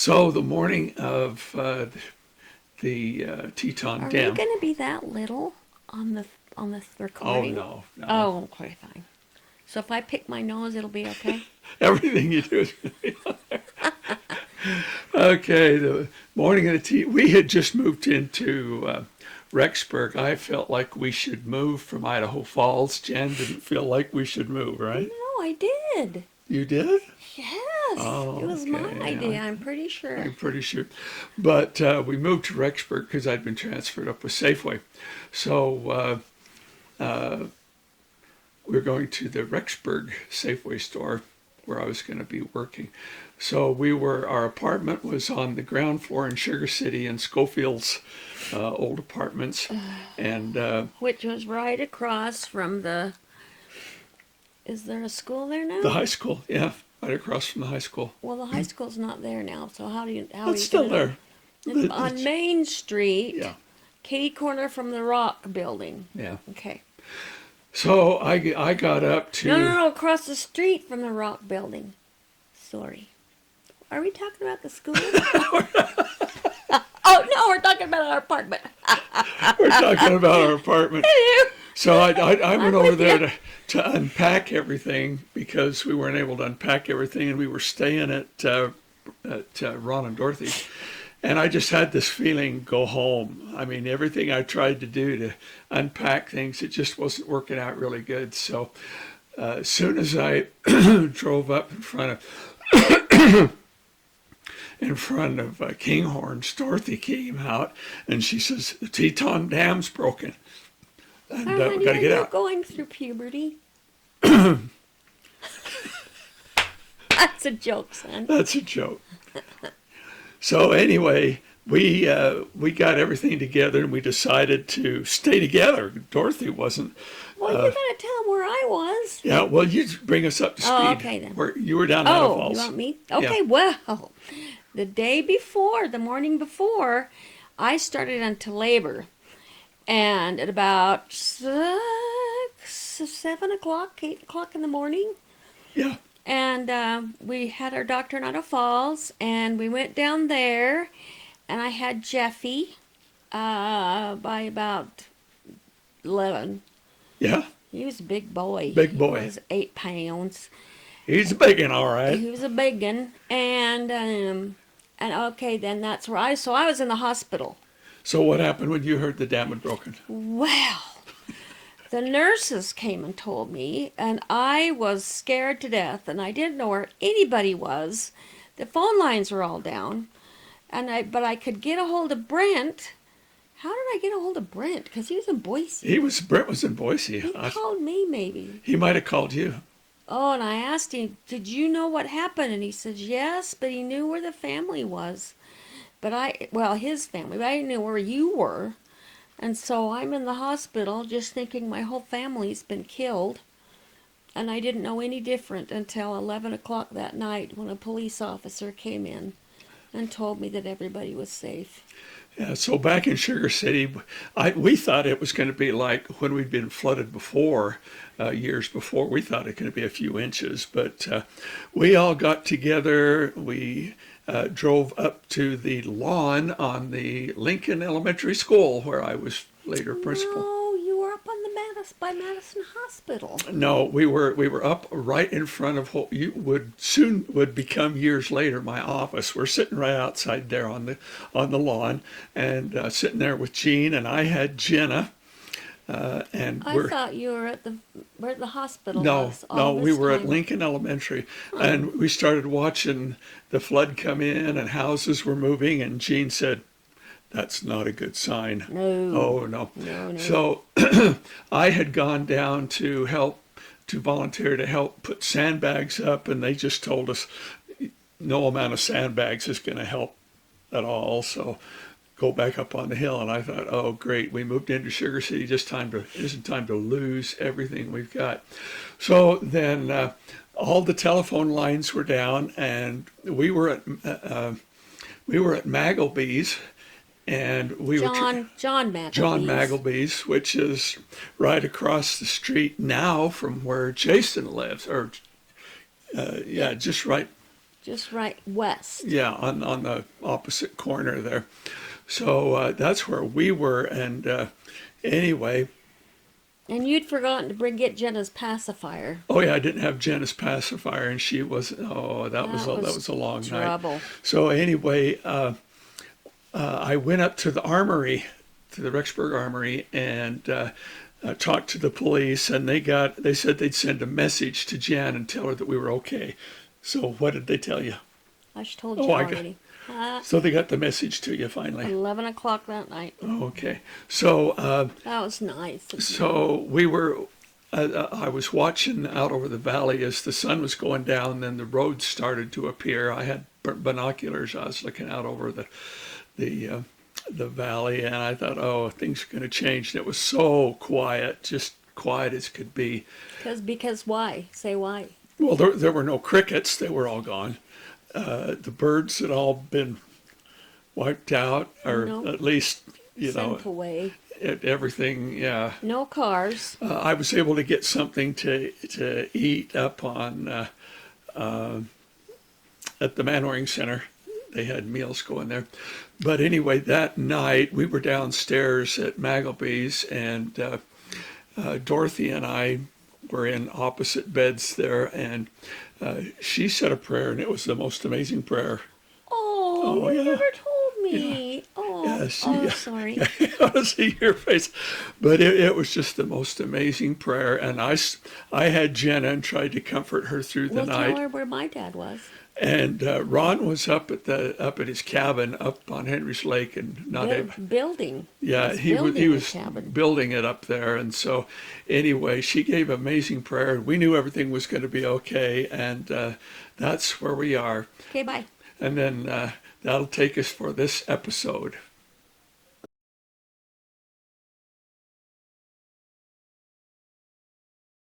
So the morning of the Teton Are we Dam. going to be that little on the Oh recording? no, no. Oh, okay, fine. So if I pick my nose, it'll be okay. Everything you do is going to be on there. Okay, the morning of the T. We had just moved into Rexburg. I felt like we should move from Idaho Falls. Jen didn't feel like we should move, right? No, I did. You did? Yes, it Oh, was my okay. idea. I'm pretty sure. I'm pretty sure. But we moved to Rexburg because I'd been transferred up with Safeway. So we're going to the Rexburg Safeway store where I was going to be working. So our apartment was on the ground floor in Sugar City in Schofield's old apartments. And Which was right across from the. Is there a school there now? the high school, yeah, right across from the high school. Well, the high school's not there now. So how are It's you still gonna? there. It's on Main Street, Yeah, kitty corner from the Rock Building. yeah. Okay. So I got up to. No, across the street from the Rock Building. Sorry. Are we talking about the school? Oh, no, we're talking about our apartment. We're talking about our apartment. So I went over there to unpack everything because we weren't able to unpack everything, and we were staying at Ron and Dorothy. And I just had this feeling, go home. I mean, everything I tried to do to unpack things, it just wasn't working out really good. So as soon as I drove up in front of Kinghorns, Dorothy came out and she says, the Teton Dam's broken. And we Honey, got to get are you out. going through puberty? That's a joke, son. That's a joke. So anyway, we got everything together and we decided to stay together. Dorothy wasn't. Well, you gotta tell them where I was. Yeah, well, you bring us up to speed. Oh, okay then. You were down Idaho Oh, Falls. you want me? Okay, well, the day before, the morning before, I started into labor. And at about 7 o'clock, 8 o'clock in the morning, Yeah. and we had our doctor in Idaho Falls, and we went down there, and I had Jeffy by about 11. Yeah. He was a big boy. Big boy. He was 8 pounds. He's a big one, all right. He was a big one, and okay, then that's where I was in the hospital. So what happened when you heard the dam had broken? Well, the nurses came and told me, and I was scared to death, and I didn't know where anybody was. The phone lines were all down, but I could get a hold of Brent. How did I get a hold of Brent? Because he was in Boise. Brent was in Boise. He called me, maybe. He might have called you. Oh, and I asked him, did you know what happened? And he said, yes, but he knew where the family was. His family, but I didn't know where you were. And so I'm in the hospital just thinking my whole family's been killed. And I didn't know any different until 11 o'clock that night when a police officer came in and told me that everybody was safe. Yeah, so back in Sugar City, we thought it was going to be like when we'd been flooded before, years before. We thought it could be a few inches, but we all got together. We drove up to the lawn on the Lincoln Elementary School, where I was later principal. No, you were up on by Madison Hospital. No, we were up right in front of what would become years later my office. We're sitting right outside there on the lawn, and sitting there with Jean, and I had Jenna. And I thought you were at where the hospital was. No, we were at time. Lincoln Elementary, and we started watching the flood come in, and houses were moving, and Jean said, that's not a good sign. No. Oh, no. No. So I had gone down to volunteer to help put sandbags up, and they just told us no amount of sandbags is going to help at all. So go back up on the hill. And I thought, oh, great. We moved into Sugar City. Isn't time to lose everything we've got. So then all the telephone lines were down, and we were at Maggleby's. And we John were Maggleby's. John Maggleby's, which is right across the street now from where Jason lives, or just right Just right west. Yeah, on the opposite corner there. So that's where we were. And anyway, And you'd forgotten to get Jenna's pacifier. oh yeah, I didn't have Jenna's pacifier, and she was. Oh, that was a long night. trouble. So anyway, I went up to the armory, to the Rexburg Armory, and talked to the police, and they said they'd send a message to Jan and tell her that we were okay. So what did they tell you? I should told you Oh, I got- already. So they got the message to you finally. 11 o'clock that night. Oh, okay. So That was nice. so we were. I was watching out over the valley as the sun was going down. Then the roads started to appear. I had binoculars. I was looking out over the valley, and I thought, oh, things are going to change. And it was so quiet, just quiet as could be. Because why? Say why. Well, there were no crickets. They were all gone. The birds had all been wiped out, or No. at least, Sent away. everything. Yeah. No cars. I was able to get something to eat up on at the Manoring Center. They had meals going there. But anyway, that night we were downstairs at Maggleby's, and Dorothy and I were in opposite beds there, and she said a prayer, and it was the most amazing prayer. Oh, you yeah. never told me. Oh, Yes, oh, yeah. sorry. I want to see your face. But it was just the most amazing prayer. And I had Jenna and tried to comfort her through the Well, night. tell her where my dad was. And Ron was up at his cabin up on Henry's Lake, and not able. Building. Yeah, he building was the cabin. building it up there. And so anyway, she gave amazing prayer. We knew everything was going to be okay, and that's where we are. Okay, bye. And then that'll take us for this episode.